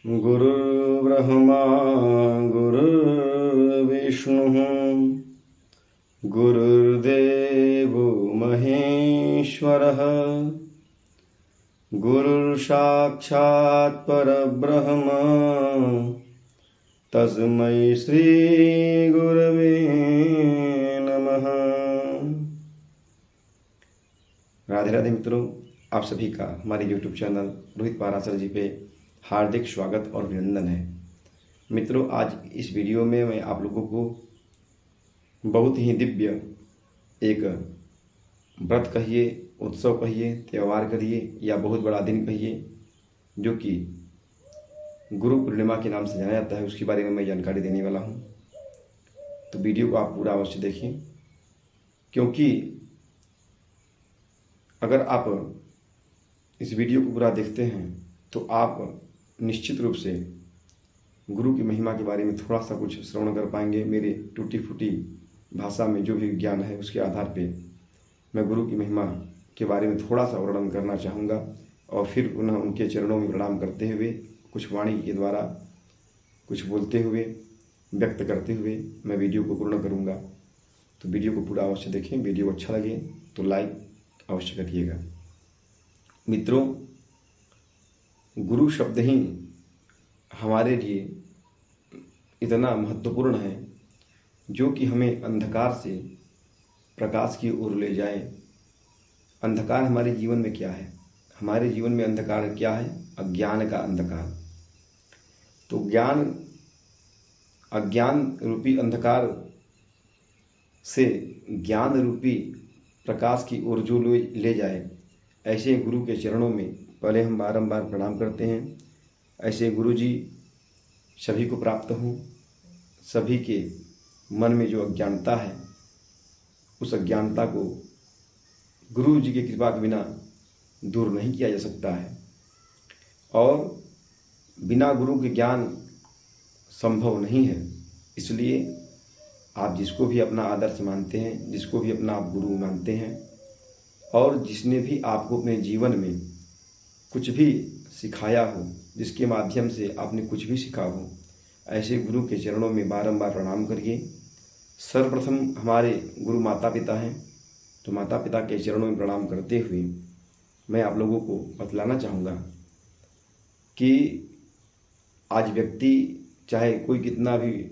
गुरुर्ब्रह्मा गुरुर्विष्णुः गुरुर्देवो महेश्वरः गुरुर्साक्षात् परब्रह्म तस्मै श्री गुरवे नमः। राधे राधे मित्रों, आप सभी का हमारे YouTube चैनल रोहित पाराशर जी पे हार्दिक स्वागत और अभिनंदन है। मित्रों, आज इस वीडियो में मैं आप लोगों को बहुत ही दिव्य एक व्रत कहिए, उत्सव कहिए, त्यौहार कहिए या बहुत बड़ा दिन कहिए, जो कि गुरु पूर्णिमा के नाम से जाना जाता है, उसके बारे में मैं जानकारी देने वाला हूँ। तो वीडियो को आप पूरा अवश्य देखें, क्योंकि अगर आप इस वीडियो को पूरा देखते हैं तो आप निश्चित रूप से गुरु की महिमा के बारे में थोड़ा सा कुछ श्रवण कर पाएंगे। मेरे टूटी फूटी भाषा में जो भी ज्ञान है उसके आधार पे मैं गुरु की महिमा के बारे में थोड़ा सा वर्णन करना चाहूँगा और फिर पुनः उनके चरणों में प्रणाम करते हुए कुछ वाणी के द्वारा कुछ बोलते हुए व्यक्त करते हुए मैं वीडियो को पूर्ण करूँगा। तो वीडियो को पूरा अवश्य देखें। वीडियो अच्छा लगे तो लाइक अवश्य करिएगा। मित्रों, गुरु शब्द ही हमारे लिए इतना महत्वपूर्ण है जो कि हमें अंधकार से प्रकाश की ओर ले जाए। अंधकार हमारे जीवन में क्या है? हमारे जीवन में अंधकार क्या है? अज्ञान का अंधकार। तो अज्ञान रूपी अंधकार से ज्ञान रूपी प्रकाश की ओर जो ले जाए, ऐसे गुरु के चरणों में पहले हम बारंबार प्रणाम करते हैं। ऐसे गुरु जी सभी को प्राप्त हों। सभी के मन में जो अज्ञानता है, उस अज्ञानता को गुरु जी की कृपा के बिना दूर नहीं किया जा सकता है, और बिना गुरु के ज्ञान संभव नहीं है। इसलिए आप जिसको भी अपना आदर्श मानते हैं, जिसको भी अपना आप गुरु मानते हैं, और जिसने भी आपको अपने जीवन में कुछ भी सिखाया हो, जिसके माध्यम से आपने कुछ भी सीखा हो, ऐसे गुरु के चरणों में बारंबार प्रणाम करिए। सर्वप्रथम हमारे गुरु माता पिता हैं, तो माता पिता के चरणों में प्रणाम करते हुए मैं आप लोगों को बतलाना चाहूँगा कि आज व्यक्ति चाहे कोई कितना भी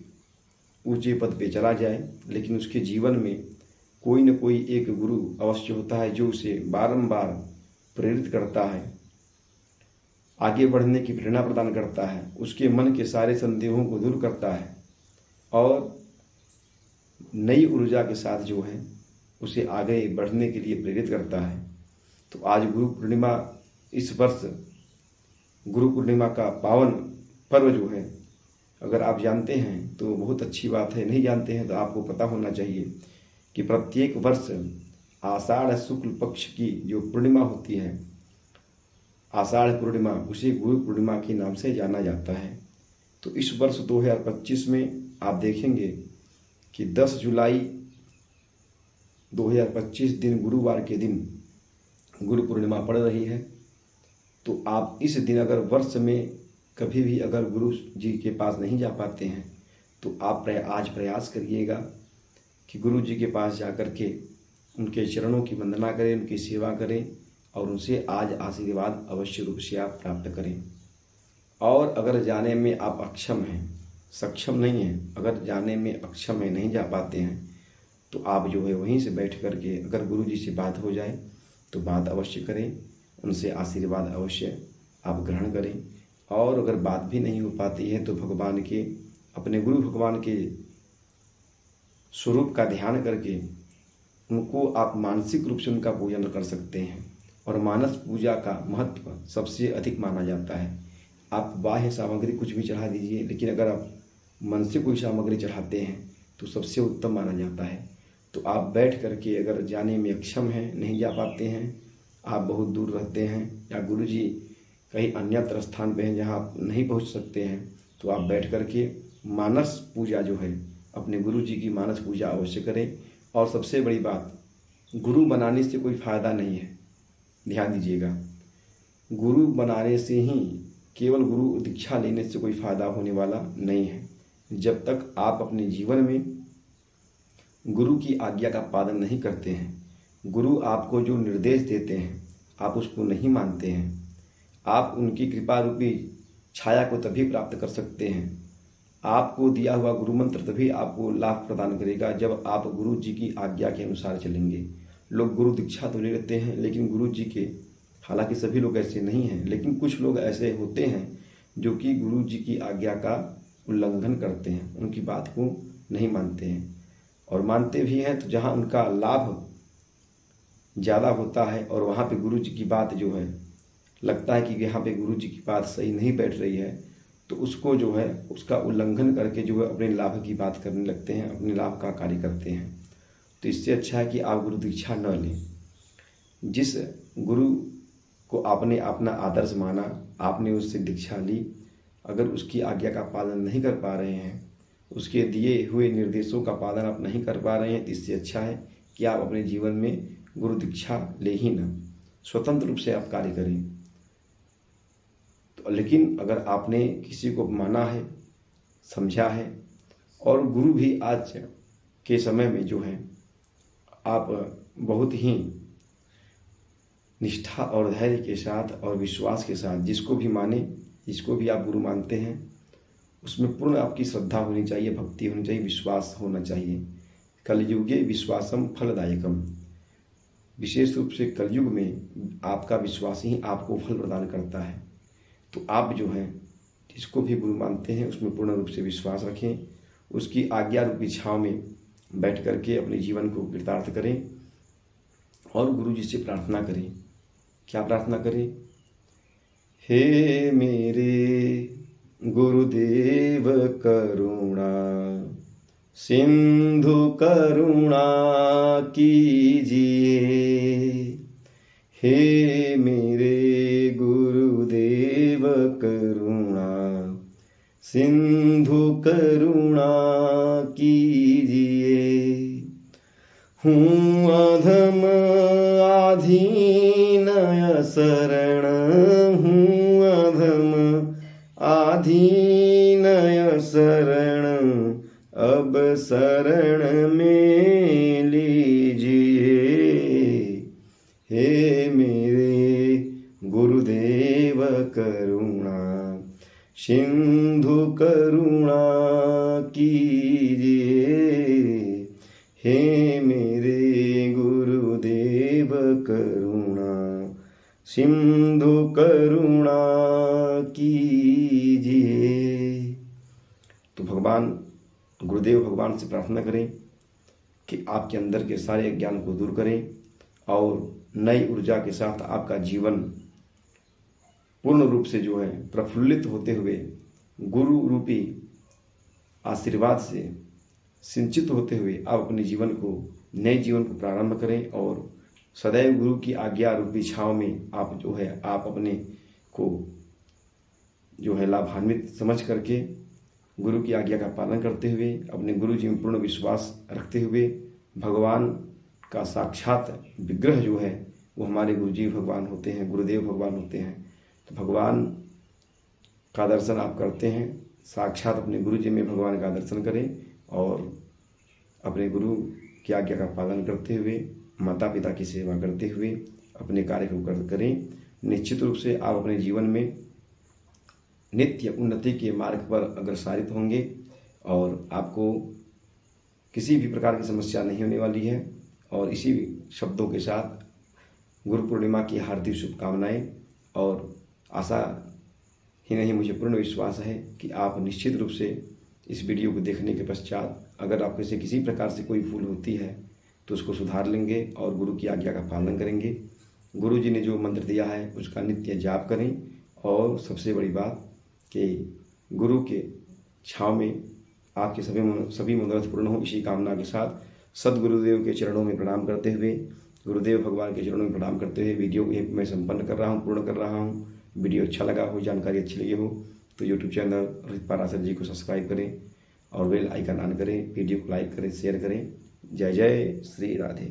ऊंचे पद पे चला जाए, लेकिन उसके जीवन में कोई न कोई एक गुरु अवश्य होता है जो उसे बारंबार प्रेरित करता है, आगे बढ़ने की प्रेरणा प्रदान करता है, उसके मन के सारे संदेहों को दूर करता है और नई ऊर्जा के साथ जो है उसे आगे बढ़ने के लिए प्रेरित करता है। तो आज गुरु पूर्णिमा, इस वर्ष गुरु पूर्णिमा का पावन पर्व जो है, अगर आप जानते हैं तो बहुत अच्छी बात है, नहीं जानते हैं तो आपको पता होना चाहिए कि प्रत्येक वर्ष आषाढ़ शुक्ल पक्ष की जो पूर्णिमा होती है, आषाढ़ पूर्णिमा, उसे गुरु पूर्णिमा के नाम से जाना जाता है। तो इस वर्ष 2025 में आप देखेंगे कि 10 जुलाई 2025 दिन गुरुवार के दिन गुरु पूर्णिमा पड़ रही है। तो आप इस दिन अगर वर्ष में कभी भी अगर गुरु जी के पास नहीं जा पाते हैं तो आप आज प्रयास करिएगा कि गुरु जी के पास जाकर के उनके चरणों की वंदना करें, उनकी सेवा करें और उनसे आज आशीर्वाद अवश्य रूप से आप प्राप्त करें। और अगर जाने में आप अक्षम हैं, सक्षम नहीं हैं, अगर जाने में अक्षम है, नहीं जा पाते हैं, तो आप जो है वहीं से बैठ करके अगर गुरु जी से बात हो जाए तो बात अवश्य करें, उनसे आशीर्वाद अवश्य आप ग्रहण करें। और अगर बात भी नहीं हो पाती है तो भगवान के, अपने गुरु भगवान के स्वरूप का ध्यान करके उनको आप मानसिक रूप से उनका पूजन कर सकते हैं। और मानस पूजा का महत्व सबसे अधिक माना जाता है। आप बाह्य सामग्री कुछ भी चढ़ा दीजिए, लेकिन अगर आप मन से कोई सामग्री चढ़ाते हैं तो सबसे उत्तम माना जाता है। तो आप बैठ करके अगर जाने में अक्षम हैं, नहीं जा पाते हैं, आप बहुत दूर रहते हैं या गुरु जी कहीं अन्यत्र स्थान पे हैं जहाँ आप नहीं पहुँच सकते हैं, तो आप बैठ करके मानस पूजा जो है, अपने गुरु जी की मानस पूजा अवश्य करें। और सबसे बड़ी बात, गुरु बनाने से कोई फ़ायदा नहीं है, ध्यान दीजिएगा। गुरु बनाने से ही केवल गुरु दीक्षा लेने से कोई फायदा होने वाला नहीं है। जब तक आप अपने जीवन में गुरु की आज्ञा का पालन नहीं करते हैं, गुरु आपको जो निर्देश देते हैं आप उसको नहीं मानते हैं, आप उनकी कृपा रूपी छाया को तभी प्राप्त कर सकते हैं। आपको दिया हुआ गुरु मंत्र तभी आपको लाभ प्रदान करेगा जब आप गुरु जी की आज्ञा के अनुसार चलेंगे। लोग गुरु दीक्षा तो ले लेते हैं, लेकिन गुरु जी के, हालांकि सभी लोग ऐसे नहीं हैं, लेकिन कुछ लोग ऐसे होते हैं जो कि गुरु जी की आज्ञा का उल्लंघन करते हैं, उनकी बात को नहीं मानते हैं। और मानते भी हैं तो जहाँ उनका लाभ ज़्यादा होता है और वहाँ पे गुरु जी की बात जो है, लगता है कि यहाँ पे गुरु जी की बात सही नहीं बैठ रही है, तो उसको जो है उसका उल्लंघन करके जो है अपने लाभ की बात करने लगते हैं, अपने लाभ का कार्य करते हैं। तो इससे अच्छा है कि आप गुरु दीक्षा न लें। जिस गुरु को आपने अपना आदर्श माना, आपने उससे दीक्षा ली, अगर उसकी आज्ञा का पालन नहीं कर पा रहे हैं, उसके दिए हुए निर्देशों का पालन आप नहीं कर पा रहे हैं, तो इससे अच्छा है कि आप अपने जीवन में गुरु दीक्षा ले ही ना, स्वतंत्र रूप से आप कार्य करें। तो लेकिन अगर आपने किसी को माना है, समझा है, और गुरु भी आज के समय में जो है आप बहुत ही निष्ठा और धैर्य के साथ और विश्वास के साथ जिसको भी माने, जिसको भी आप गुरु मानते हैं, उसमें पूर्ण आपकी श्रद्धा होनी चाहिए, भक्ति होनी चाहिए, विश्वास होना चाहिए। कलयुगे विश्वासम फलदायकम, विशेष रूप से कलयुग में आपका विश्वास ही आपको फल प्रदान करता है। तो आप जो है जिसको भी गुरु मानते हैं उसमें पूर्ण रूप से विश्वास रखें, उसकी आज्ञा रूपी छाँव में बैठ करके अपने जीवन को कृतार्थ करें और गुरु जी से प्रार्थना करें। क्या प्रार्थना करें? हे मेरे गुरुदेव करुणा सिंधु करुणा कीजिए, हे मेरे गुरुदेव करुणा सिंधु करुणा कीजिए। हूँ अधम आधीन शरण, हूँ अधम आधीन शरण, अब शरण में लीजिए। हे मेरे गुरुदेव करुणा सिंधु करुणा कीजिए, हे मेरे गुरुदेव करुणा सिंधु करुणा कीजिए। तो भगवान गुरुदेव भगवान से प्रार्थना करें कि आपके अंदर के सारे अज्ञान को दूर करें और नई ऊर्जा के साथ आपका जीवन पूर्ण रूप से जो है प्रफुल्लित होते हुए गुरु रूपी आशीर्वाद से सिंचित होते हुए आप अपने जीवन को, नए जीवन को प्रारंभ करें और सदैव गुरु की आज्ञा रूपी छाँव में आप जो है आप अपने को जो है लाभान्वित समझ करके गुरु की आज्ञा का पालन करते हुए, अपने गुरु जी में पूर्ण विश्वास रखते हुए, भगवान का साक्षात विग्रह जो है वो हमारे गुरु जी भगवान होते हैं, गुरुदेव भगवान होते हैं। तो भगवान का दर्शन आप करते हैं, साक्षात अपने गुरु जी में भगवान का दर्शन करें और अपने गुरु की आज्ञा का पालन करते हुए, माता पिता की सेवा करते हुए अपने कार्य को करें। निश्चित रूप से आप अपने जीवन में नित्य उन्नति के मार्ग पर अग्रसरित होंगे और आपको किसी भी प्रकार की समस्या नहीं होने वाली है। और इसी शब्दों के साथ गुरु पूर्णिमा की हार्दिक शुभकामनाएं, और आशा ही नहीं मुझे पूर्ण विश्वास है कि आप निश्चित रूप से इस वीडियो को देखने के पश्चात अगर आपके से किसी प्रकार से कोई भूल होती है तो उसको सुधार लेंगे और गुरु की आज्ञा का पालन करेंगे। गुरु जी ने जो मंत्र दिया है उसका नित्य जाप करें और सबसे बड़ी बात कि गुरु के छाँव में आपके सभी मनोरथ पूर्ण हो, इसी कामना के साथ सदगुरुदेव के चरणों में प्रणाम करते हुए, गुरुदेव भगवान के चरणों में प्रणाम करते हुए वीडियो को मैं संपन्न कर रहा हूँ, पूर्ण कर रहा हूँ। वीडियो अच्छा लगा हो, जानकारी अच्छी लगी हो तो यूट्यूब चैनल रोहित पाराशर जी को सब्सक्राइब करें और बेल आइकन ऑन करें, वीडियो को लाइक करें, शेयर करें। जय जय श्री राधे।